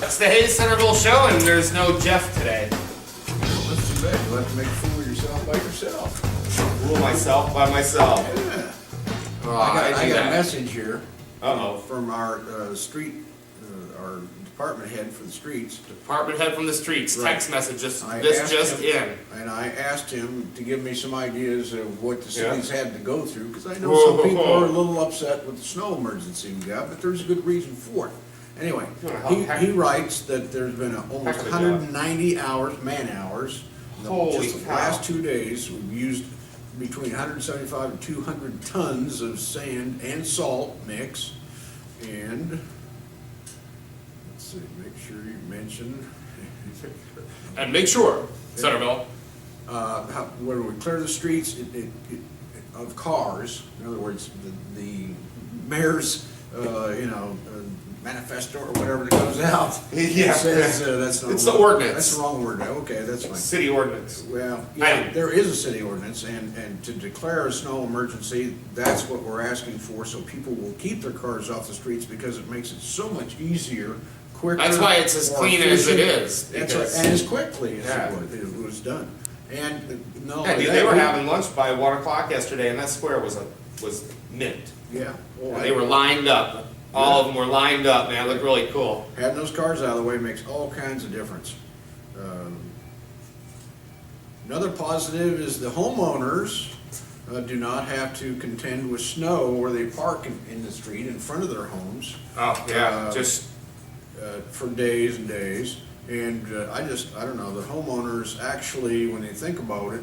It's the Hey Centerville show, and there's no Jeff today. That's too bad. You'll have to make a fool of yourself by yourself. Fool myself by myself. Yeah. Oh, I do got a that. message here Uh-oh. from our our department head for the streets. Department head from the streets. Right. Text message just I this asked just him- in. And I asked him to give me some ideas of what the Yeah. city's had to go through, because I know Whoa, some whoa, people whoa. are a little upset with the snow emergency we got, but there's a good reason for it. Anyway, he writes that there's been almost Heck of a 190 hours, man hours. in the- Holy Just the cow. last 2 days, we've used between 175 and 200 tons of sand and salt mix. And, let's see, make sure you mention. And make sure, Centerville. Where we clear the streets of cars, in other words, the mayor's, manifesto or whatever that goes out. Yeah. It says, that's not. It's the ordinance. That's the wrong word. Okay, that's fine. City ordinance. Well, yeah, there is a city ordinance, and to declare a snow emergency, that's what we're asking for, so people will keep their cars off the streets, because it makes it so much easier, quicker. That's why it's as more clean as it efficient. is. That's right, because- and as quickly as Yeah. it was done. And, no. Yeah, dude, they were having lunch by 1 o'clock yesterday, and that square was mint. Yeah. Well, And they were lined up. All of them were lined up, man. It looked really cool. having those cars out of the way makes all kinds of difference. Another positive is the homeowners do not have to contend with snow where they park in the street in front of their homes Oh, yeah, just, for days and days. And I don't know, the homeowners actually, when they think about it,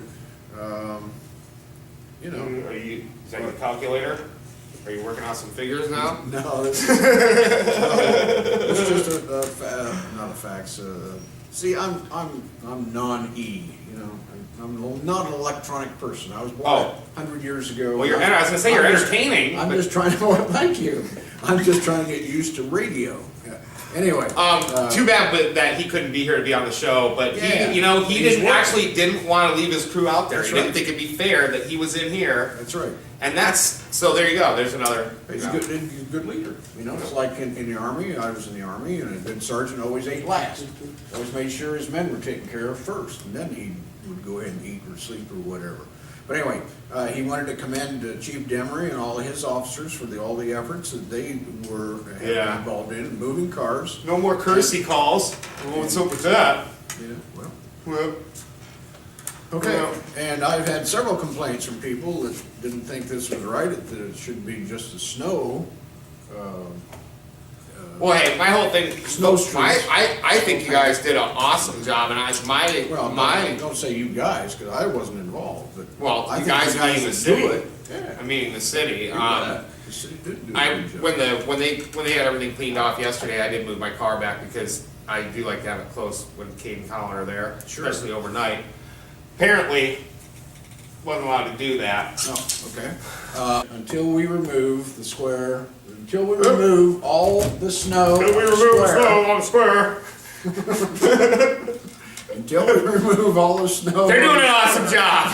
is that your calculator? Are you working out some figures now? No, it's just not a fax. See, I'm non-E, I'm not an electronic person. I was born 100 years ago. Well, I was gonna say you're entertaining. I'm just trying to, well, thank you. I'm just trying to get used to radio. Yeah. Anyway. Too bad that he couldn't be here to be on the show, but Yeah. he He's working. didn't want to leave his crew out there. That's He didn't right. think it'd be fair that he was in here, That's right. and so there you go. There's another. He's a good leader. It's like in the Army, I was in the Army, and a good sergeant always ate last. Always made sure his men were taken care of first, and then he would go ahead and eat or sleep or whatever. But anyway, he wanted to commend Chief Demery and all of his officers for all the efforts that they were involved in moving cars. No more courtesy calls. What's up with that? Yeah, well. Well, Okay, Yeah. and I've had several complaints from people that didn't think this was right, that it should be just the snow. Well, hey, my whole thing. Snow streets. I think you guys did an awesome job, and Don't say you guys, because I wasn't involved, but. Well, I you think guys the meaning the that city. do it, yeah. I mean the city. The city did do a good job. When they had everything cleaned off yesterday, I did move my car back because I do like to have it close when Kate and Colin are there, Sure. especially overnight. Apparently, wasn't allowed to do that. Oh, okay. Until we remove the square, until we remove all the snow. Until we on the remove the square, snow on the square. Until we remove all the snow. They're doing an awesome job.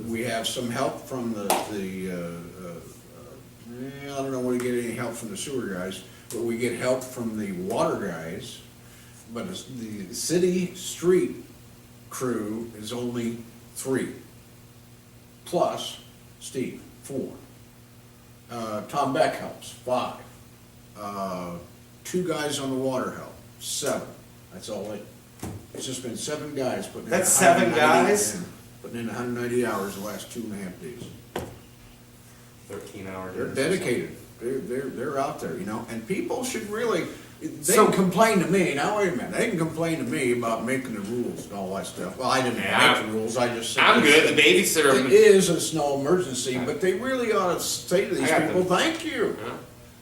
We have some help from I don't know where to get any help from the sewer guys, but we get help from the water guys. But the city street crew is only 3, plus Steve, 4. Tom Beck helps, 5. 2 guys on the water help, 7. That's all it's just been 7 guys putting in. That's 7 190 guys? Putting in 190 hours the last 2.5 days. 13 hours. They're dedicated. They're out there, and people should really, they So- can complain to me, now wait a minute, they can complain to me about making the rules and all that stuff. Well, I didn't Yeah, make the rules, I just said. I'm good. The It babysitter. is a snow emergency, but they really ought to say to these I got people, them. thank you. Yeah.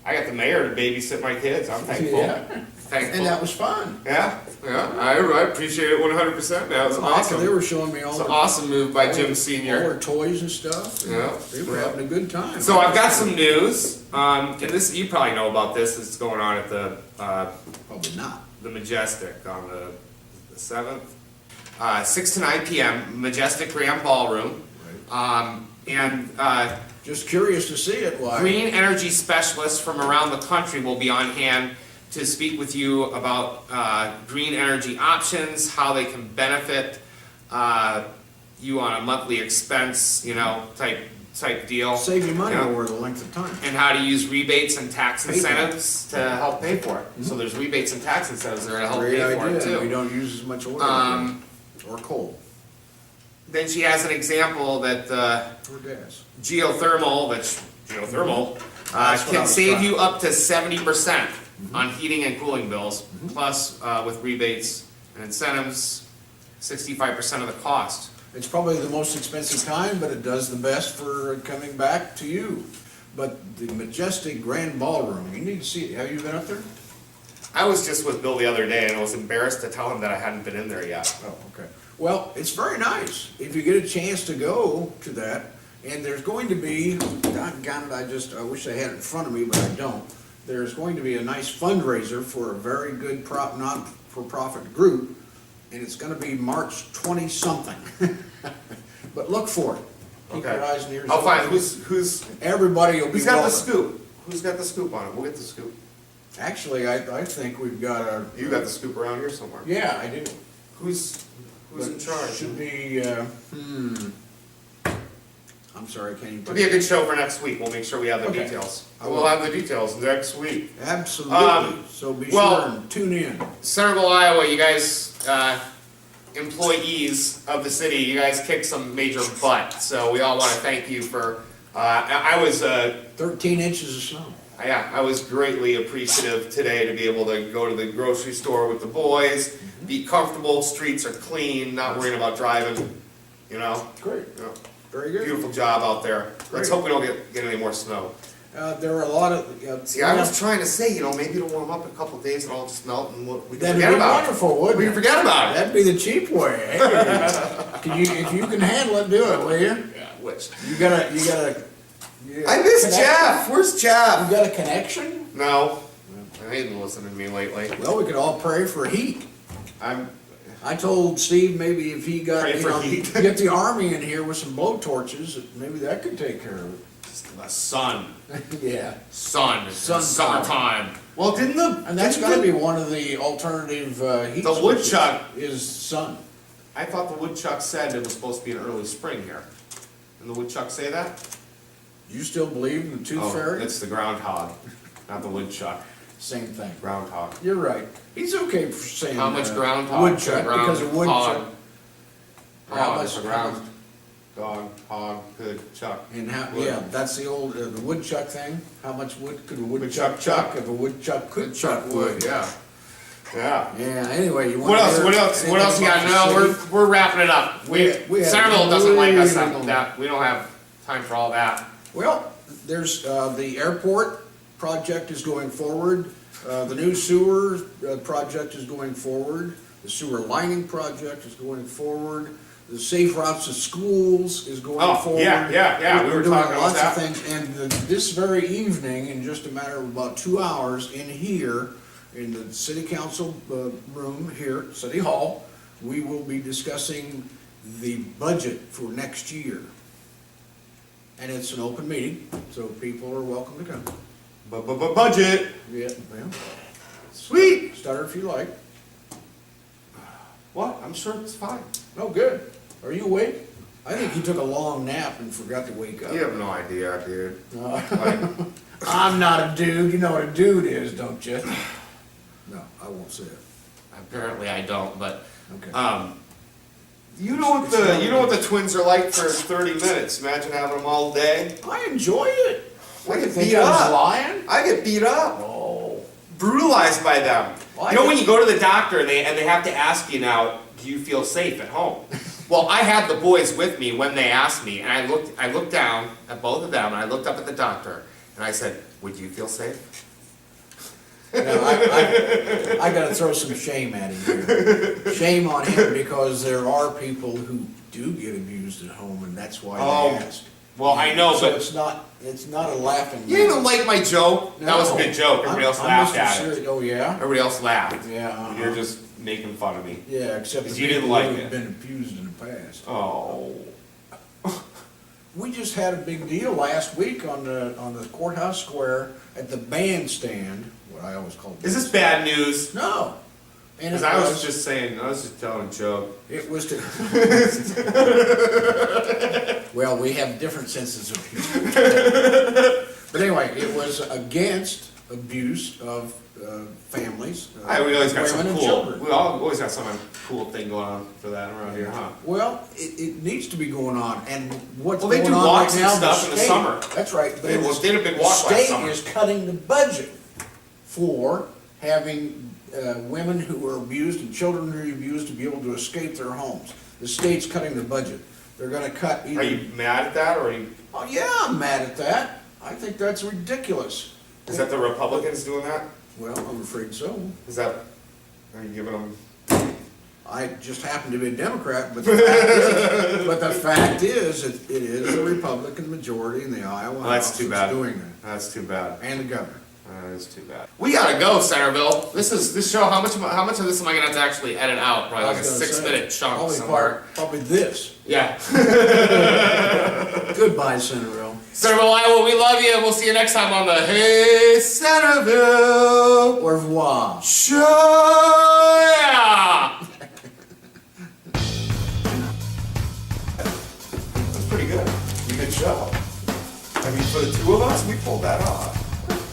I got the mayor to babysit my kids. I'm thankful. Yeah. Thankful. And that was fun. Yeah, I appreciate it 100%. That was awesome. They were showing me all It's their. an awesome move by Jim All Senior. their toys and stuff. Yeah. They were having a good time. So I've got some news, and this you probably know about this. It's going on at the Probably not. Majestic on the 7th, 6 to 9 p.m. Majestic Grand Ballroom, Right. and just curious to see it, why? Green energy specialists from around the country will be on hand to speak with you about green energy options, how they can benefit you on a monthly expense, type deal. Save you money Yeah. over the length of time. And how to use rebates and tax Pay for it. incentives to help pay for it. So there's rebates and tax incentives that are to help Great pay for it idea, we too. don't use as much oil or coal Then she has an example that or gas. geothermal That's what I can was save trying- you up to 70% on heating and cooling bills, plus with rebates and incentives, 65% of the cost. It's probably the most expensive time, but it does the best for coming back to you. But the majestic grand ballroom, you need to see it. Have you been up there? I was just with Bill the other day and I was embarrassed to tell him that I hadn't been in there yet. Oh, okay. Well, it's very nice. If you get a chance to go to that, and there's going to be, doggone it, I wish I had it in front of me, but I don't. There's going to be a nice fundraiser for a very good not-for-profit group, and it's gonna be March 20-something. But look for it. Keep your eyes and ears I'll find, open. who's Everybody will be got the welcome. scoop? Who's got the scoop on it? We'll get the scoop. Actually, I think we've got a. You got the scoop around here somewhere. Yeah, I do. Who's in But charge? Should be, I'm sorry, I can't even. It'll be a good show for next week. We'll make sure we have the Okay. details. I We'll will. have the details next week. Absolutely, so be well- sure and tune in. Centerville, Iowa, you guys, employees of the city, you guys kicked some major butt. So we all want to thank you for, I was, 13 inches of snow. yeah, I was greatly appreciative today to be able to go to the grocery store with the boys, be comfortable, streets are clean, not worrying about driving, Great, you know. very good. Beautiful job out there. Let's Great. hope we don't get any more snow. There are a lot of. See, I was trying to say, maybe it'll warm up in a couple of days and it'll just melt and we can That'd forget be about it. wonderful, wouldn't We it? can forget about it. That'd be the cheap way. Hey, if you can handle it, do it, will you? Yeah, which. You got a I miss connection? Jeff. Where's Jeff? You got a connection? No, I ain't listening to me lately. Well, we could all pray for heat. I told Steve maybe if he got, Pray for heat. get the army in here with some blowtorches, maybe that could take care of The sun. it. Yeah. Sun. Sun Summertime. Well, didn't the And that's gotta be one of the alternative, heat The sources, woodchuck. is sun. I thought the woodchuck said it was supposed to be an early spring here. Didn't the woodchuck say that? You still believe in the tooth fairy? It's the groundhog, not the woodchuck. Same thing. Groundhog. You're right. He's okay for saying How much groundhog? woodchuck, because a woodchuck. How How much- much ground? Dog, hog, good, chuck. And how, Wood. yeah, that's the old, the woodchuck thing. How much wood could a Woodchuck woodchuck chuck. chuck if a woodchuck could Good chuck wood? yeah. Yeah. Yeah, anyway, you want What else? What else? What else you got? No, we're wrapping it up. We have Centerville doesn't like us really long- that. We don't have time for all that. Well, there's, the airport project is going forward. The new sewer project is going forward. The sewer lining project is going forward. The safe routes to schools is going Oh, forward. yeah, we were doing talking about lots that. of things, and this very evening, in just a matter of about 2 hours, in here, in the city council room here at City Hall, we will be discussing the budget for next year. And it's an open meeting, so people are welcome to come. Budget. Yeah, well, Sweet. start if you like. What? I'm sure it's fine. Oh, good. Are you awake? I think you took a long nap and forgot to wake up. You have no idea, dude. Like, I'm not a dude. You know what a dude is, don't you? No, I won't say it. Apparently I don't, but Okay. you know what the twins are like for 30 minutes. Imagine having them all day. I enjoy it. I get Think beat I was up. lying? I get beat up. Oh. Brutalized by them. Well, You know when you go to the doctor and they have to ask you now, do you feel safe at home? Well, I had the boys with me when they asked me, and I looked down at both of them, and I looked up at the doctor, and I said, would you feel safe? Now, I gotta throw some shame at him here. Shame on him because there are people who do get abused at home, and that's why they ask. Well, I know, So but it's not a laughing. you didn't like my joke. That was a No. good joke. Everybody else I'm laughed Mr. at it. Serious. Oh, yeah? Everybody else laughed. Yeah. uh-huh. You're just making fun of me. Yeah, except the 'Cause you didn't people like who've it. been abused in the past. Oh. we just had a big deal last week on the courthouse square at the bandstand, what I always call. Is this bad news? No. And Because I was just saying, I was just telling a joke. It was to. Well, we have different senses of humor. But anyway, it was against abuse of families. We always got some women and cool, children. we always got some cool thing going on for that around here, huh? Well, it needs to be going on, and what's Well, they going do on walks right and now, stuff in the state- summer. That's right. They but did a big walk last The state summer. is cutting the budget for having women who are abused and children who are abused to be able to escape their homes. The state's cutting the budget. They're gonna cut either. Are you mad at that, or are you, Oh, yeah, I'm mad at that. I think that's ridiculous. is that the Republicans doing that? Well, I'm afraid so. Is that, are you giving them, I just happen to be a Democrat, but the fact is, it is a Republican majority in the Iowa well, that's House too that's bad. doing that, That's too bad. and the governor. That is too bad. We gotta go, Centerville. This show, how much of this am I gonna have to actually edit out? Probably like a 6-minute chunk Probably somewhere. probably this. Yeah. Goodbye, Centerville. Centerville, Iowa, we love you, and we'll see you next time on the Hey Centerville Au revoir. Show. Yeah. That's pretty good. Pretty good show. I mean, for the two of us, we pulled that off.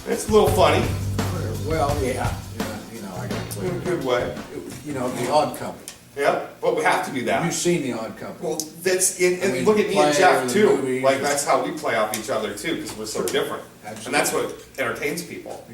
It's a little funny, Well, yeah, you know, I got to in a good way. You know, the Odd Couple. Yeah, but we have to do that. You've seen the Odd Couple. Well, that's, and I mean, look at me and play Jeff the too, movies. like, that's how we play off each other too, because we're so different. And Absolutely. that's what entertains people.